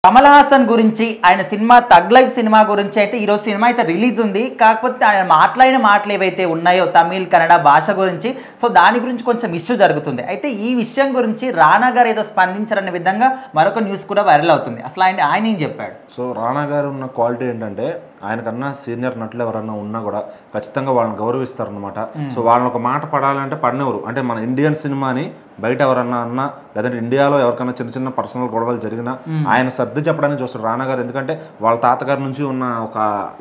కమల్ హాసన్ గురించి ఆయన సినిమా తగ్ లైఫ్ సినిమా గురించి అయితే ఈరోజు సినిమా అయితే రిలీజ్ ఉంది. కాకపోతే ఆయన మాట్లాడిన మాటలు ఏవైతే ఉన్నాయో తమిళ్ కన్నడ భాష గురించి, సో దాని గురించి కొంచెం ఇష్యూ జరుగుతుంది. అయితే ఈ విషయం గురించి రానా గారు ఏదో స్పందించారనే విధంగా మరొక న్యూస్ కూడా వైరల్ అవుతుంది. అసలు ఆయన ఏం చెప్పాడు? సో రానా గారు ఉన్న క్వాలిటీ ఏంటంటే ఆయనకన్నా సీనియర్ నటులు ఎవరన్నా ఉన్నా కూడా ఖచ్చితంగా వాళ్ళని గౌరవిస్తారనమాట. సో వాళ్ళని ఒక మాట పడాలంటే పడినెవరు అంటే మన ఇండియన్ సినిమాని బయట ఎవరన్నా అన్నా లేదంటే ఇండియాలో ఎవరికైనా చిన్న చిన్న పర్సనల్ గొడవలు జరిగినా ఆయన సర్ది చెప్పడానికి చూస్తారు రానా గారు. ఎందుకంటే వాళ్ళ తాతగారి నుంచి ఉన్న ఒక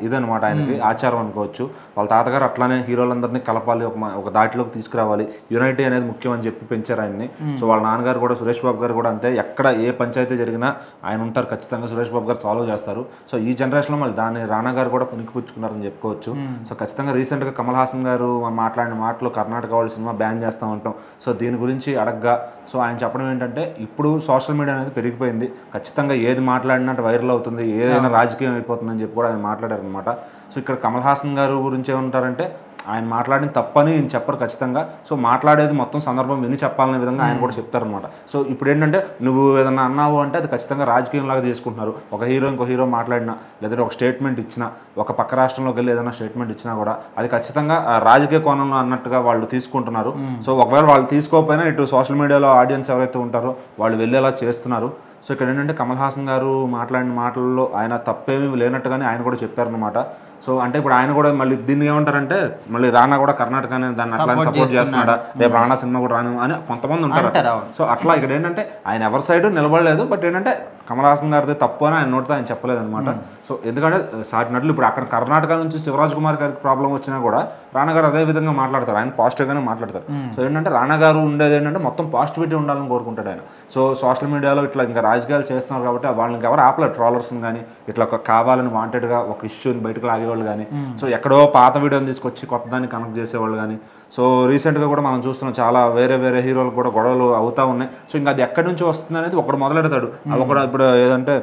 ఇదనమాట ఆయనకి ఆచారం అనుకోవచ్చు. వాళ్ళ తాతగారు అట్లానే హీరోలందరినీ కలపాలి, ఒక దాటిలోకి తీసుకురావాలి, యునైటీ అనేది ముఖ్యం అని చెప్పి పెంచారు ఆయన్ని. సో వాళ్ళ నాన్నగారు కూడా సురేష్ బాబు గారు కూడా అంతే. ఎక్కడ ఏ పంచాయతీ జరిగినా ఆయన ఉంటారు, ఖచ్చితంగా సురేష్ బాబు గారు సాల్వ్ చేస్తారు. సో ఈ జనరేషన్లో మళ్ళీ దాన్ని రానా గారు కూడా పుణికిపుచ్చుకున్నారని చెప్పుకోవచ్చు. సో ఖచ్చితంగా రీసెంట్గా కమల్ హాసన్ గారు మాట్లాడిన మాటలు కర్ణాటక వాళ్ళ సినిమా బ్యాన్ చేస్తూ ఉంటాం. సో దీని గురించి అడగ్గా సో ఆయన చెప్పడం ఏంటంటే ఇప్పుడు సోషల్ మీడియా అనేది పెరిగిపోయింది, ఖచ్చితంగా ఏది మాట్లాడినట్టు వైరల్ అవుతుంది, ఏదైనా రాజకీయం అయిపోతుందని చెప్పి కూడా ఆయన మాట్లాడారు అనమాట. సో ఇక్కడ కమల్ హాసన్ గారు గురించి ఏమంటారంటే ఆయన మాట్లాడిన తప్పని నేను చెప్పరు ఖచ్చితంగా. సో మాట్లాడేది మొత్తం సందర్భం విని చెప్పాలనే విధంగా ఆయన కూడా చెప్తారనమాట. సో ఇప్పుడు ఏంటంటే నువ్వు ఏదన్నా అన్నావు అంటే అది ఖచ్చితంగా రాజకీయంలాగా తీసుకుంటున్నారు. ఒక హీరో ఇంకో హీరో మాట్లాడినా లేదంటే ఒక స్టేట్మెంట్ ఇచ్చినా, ఒక పక్క రాష్ట్రంలోకి వెళ్ళి ఏదైనా స్టేట్మెంట్ ఇచ్చినా కూడా అది ఖచ్చితంగా రాజకీయ కోణంలో అన్నట్టుగా వాళ్ళు తీసుకుంటున్నారు. సో ఒకవేళ వాళ్ళు తీసుకోకపోయినా ఇటు సోషల్ మీడియాలో ఆడియన్స్ ఎవరైతే ఉంటారో వాళ్ళు వెళ్ళేలా చేస్తున్నారు. సో ఇక్కడ ఏంటంటే కమల్ హాసన్ గారు మాట్లాడిన మాటల్లో ఆయన తప్పేమీ లేనట్టుగానే ఆయన కూడా చెప్పారనమాట. సో అంటే ఇప్పుడు ఆయన కూడా మళ్ళీ దీన్ని ఏమంటారంటే మళ్ళీ రానా కూడా కర్ణాటకనే దాన్ని అట్లా సపోర్ట్ చేస్తున్నాడా, రేపు రానా సినిమా కూడా రాను అని కొంతమంది ఉంటారు. సో అట్లా ఇక్కడ ఏంటంటే ఆయన ఎవరి సైడ్ నిలబడలేదు. బట్ ఏంటంటే కమల్ హాసన్ గారిది తప్పు అని ఆయన నోటితో ఆయన చెప్పలేదు అనమాట. సో ఎందుకంటే సాటి నటులు ఇప్పుడు అక్కడ కర్ణాటక నుంచి శివరాజ్ కుమార్ గారికి ప్రాబ్లం వచ్చినా కూడా రానా గారు అదే విధంగా మాట్లాడతారు, ఆయన పాజిటివ్గానే మాట్లాడతారు. సో ఏంటంటే రానా గారు ఉండేది ఏంటంటే మొత్తం పాజిటివిటీ ఉండాలని కోరుకుంటాడు ఆయన. సో సోషల్ మీడియాలో ఇట్లా ఇంకా రాజకీయాలు చేస్తున్నారు కాబట్టి వాళ్ళకి ఎవరు ఆపలేరు, ట్రోలర్స్ని కానీ ఇట్లా కావాలని వాంటెడ్గా ఒక ఇష్యూని బయటకు లాగేవాళ్ళు కానీ, సో ఎక్కడో పాత వీడియోని తీసుకొచ్చి కొత్త దాన్ని కనెక్ట్ చేసేవాళ్ళు కానీ. సో రీసెంట్గా కూడా మనం చూస్తున్నాం చాలా వేరే హీరోలు కూడా గొడవలు అవుతూ ఉన్నాయి. సో ఇంకా అది ఎక్కడి నుంచి వస్తుంది అనేది ఒకడు మొదలెడతాడు. ఒకడు ఇప్పుడు ఏదంటే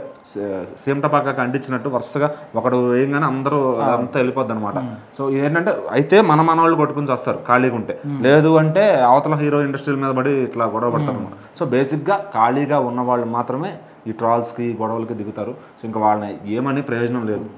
సీమటపాక ఖండించినట్టు వరుసగా ఒకడు ఏంగానే అందరూ అంతా వెళ్ళిపోద్ది అనమాట. సో ఏంటంటే అయితే మన వాళ్ళు కొట్టుకుని వస్తారు ఖాళీగా ఉంటే, లేదు అంటే అవతల హీరో ఇండస్ట్రీల మీద పడి ఇట్లా గొడవ పడతారు అనమాట. సో బేసిక్గా ఖాళీగా ఉన్న వాళ్ళు మాత్రమే ఈ ట్రాల్స్కి గొడవలకి దిగుతారు. సో ఇంకా వాళ్ళని ఏమని ప్రయోజనం లేదు.